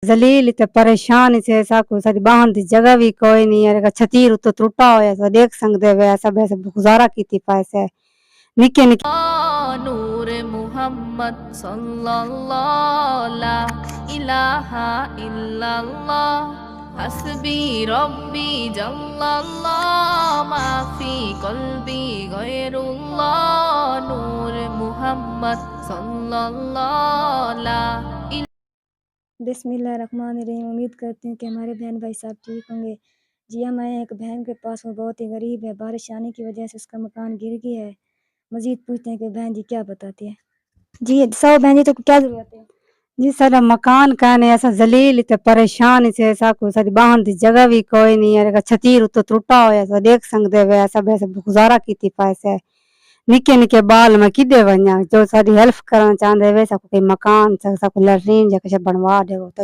ذلیل تے پریشان سے ساکو ساری باہن دی جگہ بھی کوئی نہیں ہے چھتیر تو ٹوٹا ہویا تو دیکھ سکدے وے سب ایسے گزارا کیتی پیسے نکے نکے نور محمد صلی اللہ لا الہ الا اللہ حسبی ربی جل اللہ ما فی قلبی غیر اللہ نور محمد صلی اللہ لا الہ بسم اللہ الرحمن الرحیم۔ امید کرتے ہیں کہ ہمارے بہن بھائی صاحب ٹھیک ہوں گے۔ جی ہم آئے ہیں ایک بہن کے پاس، وہ بہت ہی غریب ہے، بارش آنے کی وجہ سے اس کا مکان گر گیا ہے۔ مزید پوچھتے ہیں کہ بہن جی کیا بتاتی ہے۔ جی سو بہن جی تو کیا ضرورت ہے؟ جی سارا مکان کہنے ایسا ذلیل تے پریشان سے ساکو ساری باہن دی جگہ بھی کوئی نہیں ہے چھتیر تو ٹوٹا ہویا تو دیکھ سکدے وے سب ایسے گزارا کیتی پیسے نکے نکے بال میں کدے ونجا جو ساری ہیلپ کرنا چاہندے وے ساکو کوئی مکان ساکو لٹرین یا کچھ بنوا دے تو